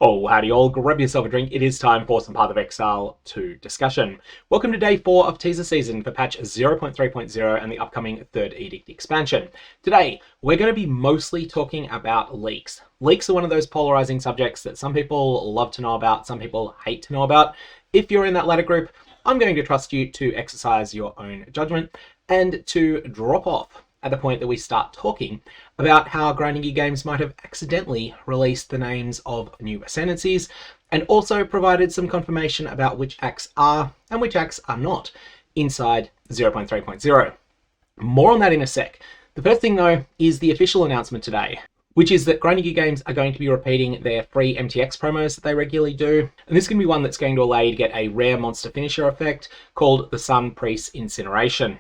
Oh, howdy all, grab yourself a drink. It is time for some Path of Exile 2 discussion. Welcome to day 4 of Teaser season for patch 0.3.0 and the upcoming Third Edict expansion. Today, we're going to be mostly talking about leaks. Leaks are one of those polarizing subjects that some people love to know about, some people hate to know about. If you're in that latter group, I'm going to trust you to exercise your own judgment and to drop off at the point that we start talking about how Grinding Gear Games might have accidentally released the names of new Ascendancies and also provided some confirmation about which acts are and which acts are not inside 0.3.0. More on that in a sec. The first thing though is the official announcement today, which is that Grinding Gear Games are going to be repeating their free MTX promos that they regularly do. And this is going to be one that's going to allow you to get a rare monster finisher effect called the Sun Priest's Incineration.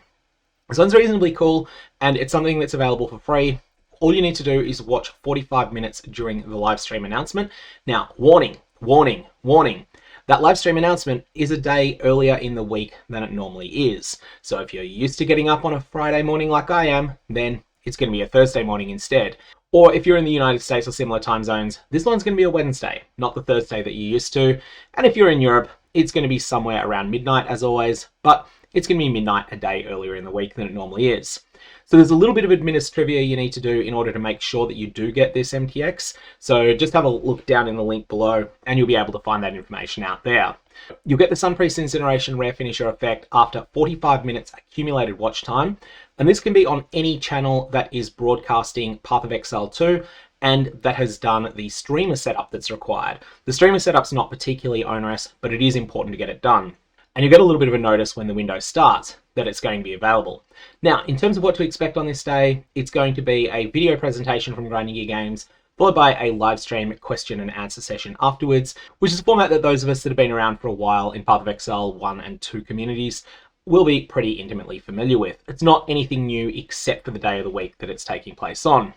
This one's reasonably cool, and it's something that's available for free. All you need to do is watch 45 minutes during the live stream announcement. Now, warning, warning, warning. That live stream announcement is a day earlier in the week than it normally is. So if you're used to getting up on a Friday morning like I am, then it's going to be a Thursday morning instead. Or if you're in the United States or similar time zones, this one's going to be a Wednesday, not the Thursday that you're used to. And if you're in Europe, it's going to be somewhere around midnight as always, but it's going to be midnight a day earlier in the week than it normally is. So there's a little bit of administrivia you need to do in order to make sure that you do get this MTX. So just have a look down in the link below and you'll be able to find that information out there. You'll get the Sun Priest's Incineration rare finisher effect after 45 minutes accumulated watch time. And this can be on any channel that is broadcasting Path of Exile 2 and that has done the streamer setup that's required. The streamer setup's not particularly onerous, but it is important to get it done. And you get a little bit of a notice when the window starts that it's going to be available. Now, in terms of what to expect on this day, it's going to be a video presentation from Grinding Gear Games, followed by a live stream question and answer session afterwards, which is a format that those of us that have been around for a while in Path of Exile 1 and 2 communities will be pretty intimately familiar with. It's not anything new except for the day of the week that it's taking place on.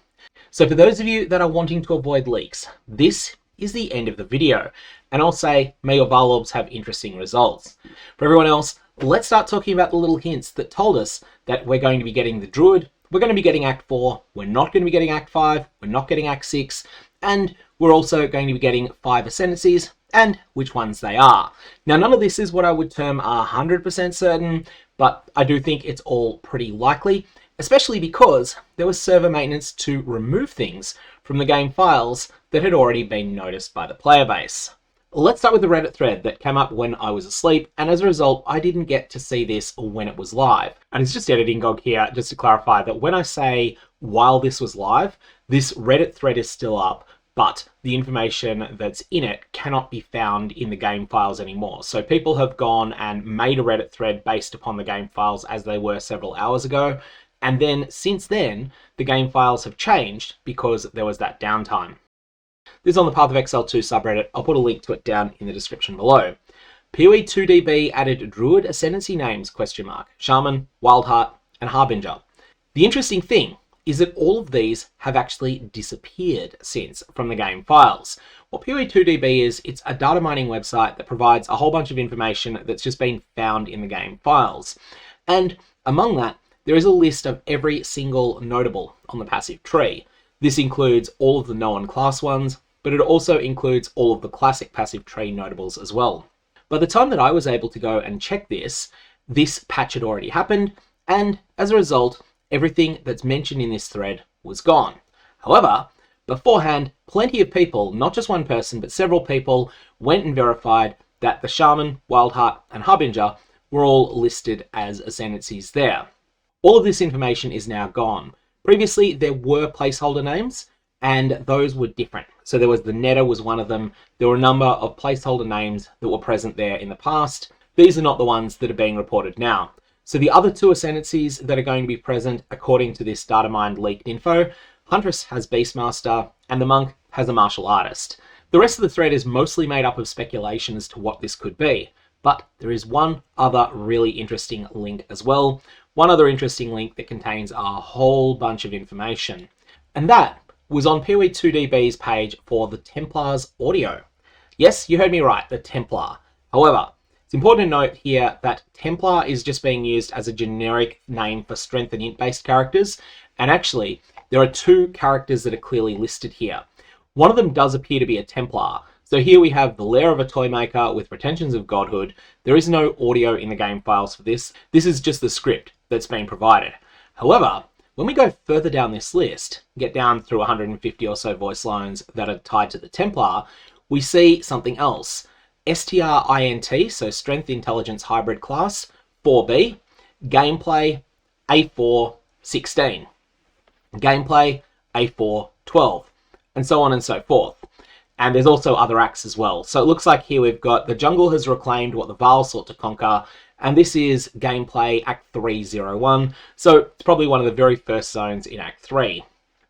So for those of you that are wanting to avoid leaks, this is the end of the video. And I'll say, may your Varlorbs have interesting results. For everyone else, let's start talking about the little hints that told us that we're going to be getting the Druid, we're going to be getting Act 4, we're not going to be getting Act 5, we're not getting Act 6, and we're also going to be getting 5 Ascendancies, and which ones they are. Now, none of this is what I would term 100% certain, but I do think it's all pretty likely, especially because there was server maintenance to remove things from the game files that had already been noticed by the player base. Let's start with the Reddit thread that came up when I was asleep, and as a result, I didn't get to see this when it was live. And it's just editing GOG here, just to clarify that when I say while this was live, this Reddit thread is still up, but the information that's in it cannot be found in the game files anymore. So people have gone and made a Reddit thread based upon the game files as they were several hours ago, and then since then, the game files have changed because there was that downtime. This is on the Path of Exile 2 subreddit. I'll put a link to it down in the description below. POE 2DB added Druid Ascendancy names, ? Shaman, Wildheart, and Harbinger. The interesting thing is that all of these have actually disappeared since from the game files. What POE 2DB is, it's a data mining website that provides a whole bunch of information that's just been found in the game files. And among that, there is a list of every single notable on the passive tree. This includes all of the known class ones, but it also includes all of the classic passive tree notables as well. By the time that I was able to go and check this patch had already happened, and as a result, everything that's mentioned in this thread was gone. However, beforehand, plenty of people, not just one person, but several people, went and verified that the Shaman, Wildheart, and Harbinger were all listed as Ascendancies there. All of this information is now gone. Previously, there were placeholder names, and those were different. So there was the Netta was one of them. There were a number of placeholder names that were present there in the past. These are not the ones that are being reported now. So the other 2 Ascendancies that are going to be present, according to this Datamined leaked info, Huntress has Beastmaster, and the Monk has a Martial Artist. The rest of the thread is mostly made up of speculation as to what this could be. But there is one other really interesting link as well. One other interesting link that contains a whole bunch of information. And that was on POE 2DB's page for the Templars audio. Yes, you heard me right, the Templar. However, it's important to note here that Templar is just being used as a generic name for strength and int based characters. And actually, there are 2 characters that are clearly listed here. One of them does appear to be a Templar. So here we have the lair of a toy maker with pretensions of godhood. There is no audio in the game files for this. This is just the script that's been provided. However, when we go further down this list, get down through 150 or so voice lines that are tied to the Templar, we see something else. STRINT, so Strength Intelligence Hybrid class, 4B, gameplay, A4, 16, gameplay, A4, 12, and so on and so forth. And there's also other acts as well. So it looks like here we've got the jungle has reclaimed what the Vaal sought to conquer, and this is gameplay Act 301. So it's probably one of the very first zones in Act 3.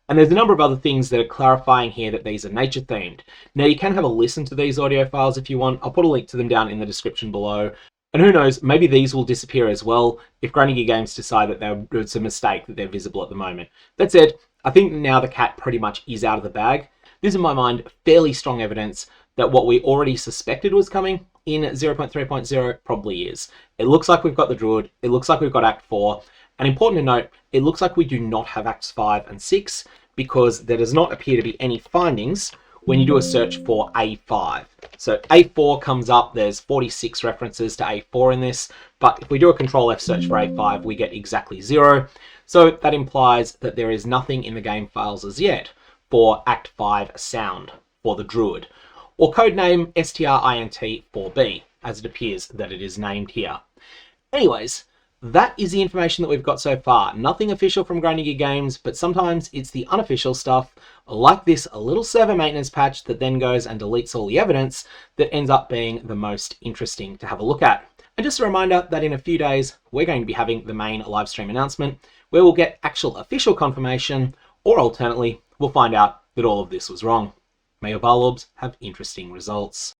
And there's a number of other things that are clarifying here that these are nature themed. Now you can have a listen to these audio files if you want. I'll put a link to them down in the description below. And who knows, maybe these will disappear as well if Granny Gear Games decide that it's a mistake that they're visible at the moment. That said, I think now the cat pretty much is out of the bag. This is, in my mind, fairly strong evidence that what we already suspected was coming in 0.3.0 probably is. It looks like we've got the Druid, it looks like we've got Act 4, and important to note, it looks like we do not have Acts 5 and 6 because there does not appear to be any findings when you do a search for A5. So A4 comes up, there's 46 references to A4 in this, but if we do a Control F search for A5, we get exactly 0. So that implies that there is nothing in the game files as yet for Act 5 sound for the Druid, or codename STRINT4B, as it appears that it is named here. Anyways, that is the information that we've got so far. Nothing official from Granny Gear Games, but sometimes it's the unofficial stuff, like this little server maintenance patch that then goes and deletes all the evidence, that ends up being the most interesting to have a look at. And just a reminder that in a few days, we're going to be having the main live stream announcement, where we'll get actual official confirmation, or alternately, we'll find out that all of this was wrong. May your Vaal Orbs have interesting results.